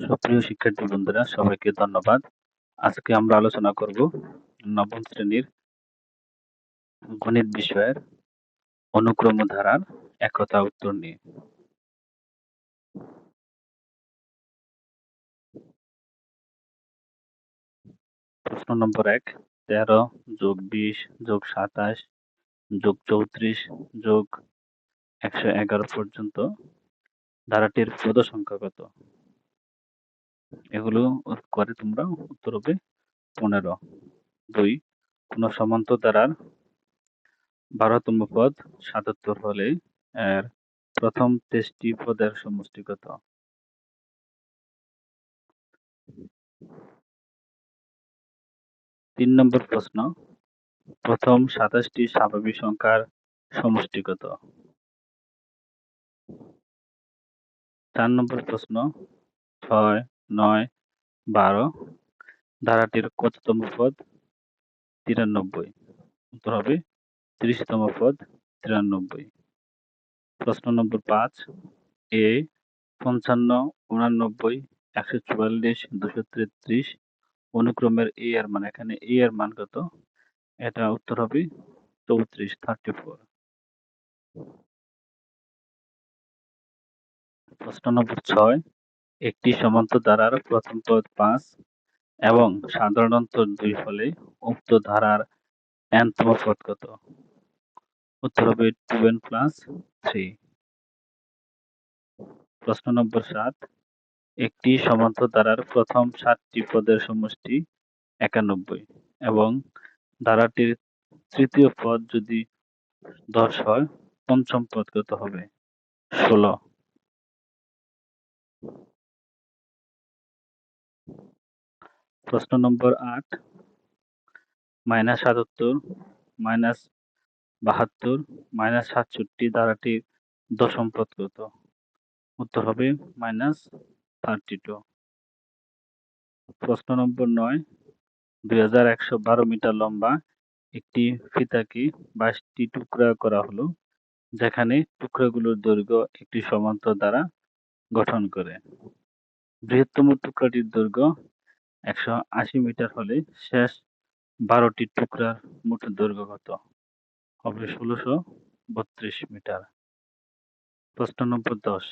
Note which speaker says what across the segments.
Speaker 1: সুপ্রিয় শিক্ষার্থী বন্ধুরা, সবাইকে ধন্যবাদ। আজকে আমরা আলোচনা করব নবম শ্রেণীর গণিত বিষয়ের অনুক্রম ধারার একতা উত্তর নিয়ে। প্রশ্ন নম্বর ১, 13 যোগ 20 যোগ 27 যোগ 34 যোগ 111 পর্যন্ত ধারাটির পদ সংখ্যা কত? এগুলো করে তোমরা উত্তর হবে 15। 2, কোন সমান্তর ধারার 12তম পদ 77 হলে এর প্রথম 23টি পদের সমষ্টি কত? 3 নম্বর প্রশ্ন, প্রথম 27টি স্বাভাবিক সংখ্যার সমষ্টি কত? 4 নম্বর প্রশ্ন, 6, 9, 12 ধারাটির কততম পদ? 93। উত্তর হবে 30তম পদ 93। প্রশ্ন নম্বর 5, এ 55, 89, 144, 233 অনুক্রমের এ এর মান, এখানে এ এর মান কত? এটা উত্তর হবে 34। প্রশ্ন নম্বর 6, একটি সমান্তর ধারার প্রথম পদ 5 এবং সাধারণ অন্তর 2 হলে উক্ত ধারার n-তম পদ কত? উত্তর হবে 2n + 3। প্রশ্ন নম্বর 7, একটি সমান্তর ধারার প্রথম 7টি পদের সমষ্টি 91 এবং ধারাটির তৃতীয় পদ যদি 10 হয়, পঞ্চম পদ কত হবে? 16। প্রশ্ন নম্বর 8, -77, -72, -67 ধারাটির দশম পদ কত? উত্তর হবে -32। প্রশ্ন নম্বর 9, 2112 মিটার লম্বা একটি ফিতাকে 22টি টুকরা করা হলো, যেখানে টুকরাগুলোর দৈর্ঘ্য একটি সমান্তর দ্বারা গঠন করে। বৃহত্তম টুকরাটির দৈর্ঘ্য 180 মিটার হলে শেষ 12টি টুকরার মোট দৈর্ঘ্য কত? হবে 1632 মিটার। প্রশ্ন নম্বর 10,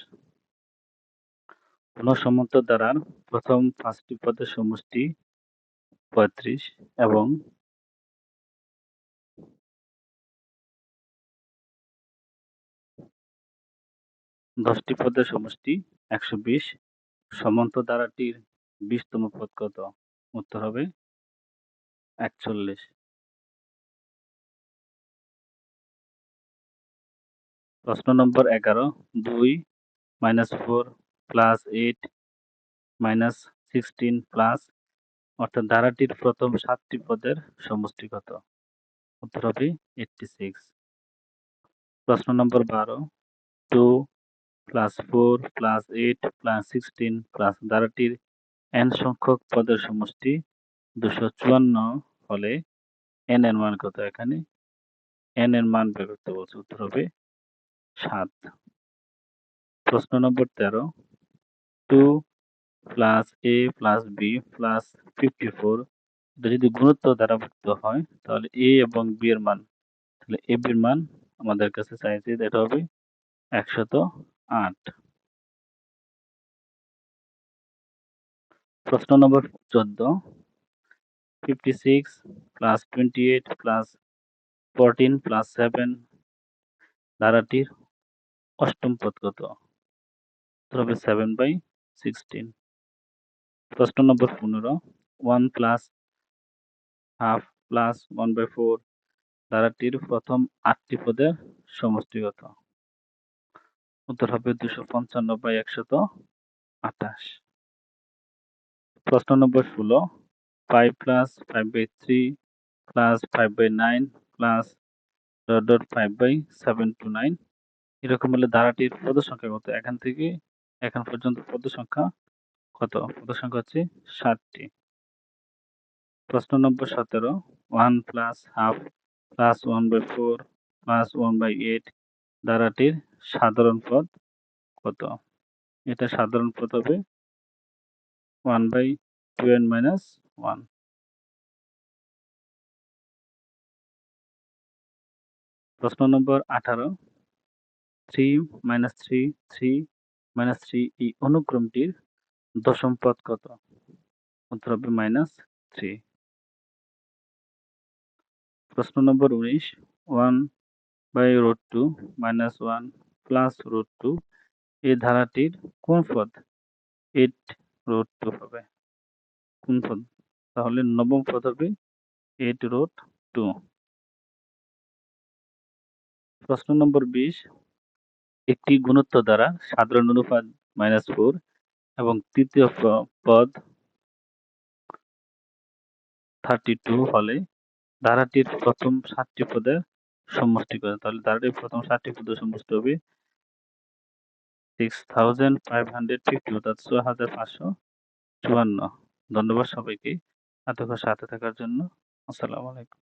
Speaker 1: কোন সমান্তর ধারার প্রথম 5টি পদের সমষ্টি 35 এবং দশটি পদের সমষ্টি 120, সমান্তর ধারাটির 20তম পদ কত? উত্তর হবে 41। প্রশ্ন নম্বর 11, 2 - 4 + 8 - 16 অর্থাৎ ধারাটির প্রথম 7টি পদের সমষ্টি কত? উত্তর হবে 86। প্রশ্ন নম্বর 12, 2 + 4 + 8 + 16 ধারাটির n সংখ্যক পদের সমষ্টি 254 হলে n এর মান কত? এখানে n এর মান বের করতে বলছে, উত্তর হবে 7। প্রশ্ন নম্বর 13, 2 + a + b + 54 এটা যদি গুণোত্তর দ্বারাভুক্ত হয়, তাহলে a এবং b এর মান, তাহলে ab এর মান আমাদের কাছে চাইছে, এটা হবে 108। প্রশ্ন নম্বর 14, 56 + 28 + 14 + 7 ধারাটির অষ্টম পদ কত? উত্তর হবে 7/16। প্রশ্ন নম্বর 15, 1 + হাফ + 1/4 ধারাটির প্রথম 8টি পদের সমষ্টি কত? উত্তর হবে 255/128। প্রশ্ন নম্বর 16, 5 + 5/3 + 5/9 + ... 5/7 to 9 এরকম হলে ধারাটির পদ সংখ্যা কত? এখান থেকে এখন পর্যন্ত পদ সংখ্যা কত? পদ সংখ্যা হচ্ছে 7টি। প্রশ্ন নম্বর 17, 1 + হাফ + 1/4 + 1/8 ধারাটির সাধারণ পদ কত? এটা সাধারণ পদ হবে 1/2n minus 1. প্রশ্ন নম্বর 18, 3 minus 3, 3 minus 3 এই অনুক্রমটির দশম পদ কত? উত্তর হবে -3। প্রশ্ন নম্বর 19, 1/√2 minus 1 plus √2 এই ধারাটির কোন পদ? 8√2 হবে। কোন পদ? তাহলে নবম পদ হবে 8√2। প্রশ্ন নম্বর 20, একটি গুণোত্তর দ্বারা সাধারণ অনুপাত -4 এবং তৃতীয় পদ 32 হলে ধারাটির প্রথম 7টি পদের সমষ্টি কত? তাহলে ধারাটির প্রথম 7টি পদের সমষ্টি হবে 6550 অর্থাৎ 6554। ধন্যবাদ সবাইকে এতক্ষণ সাথে থাকার জন্য। আসসালামু আলাইকুম।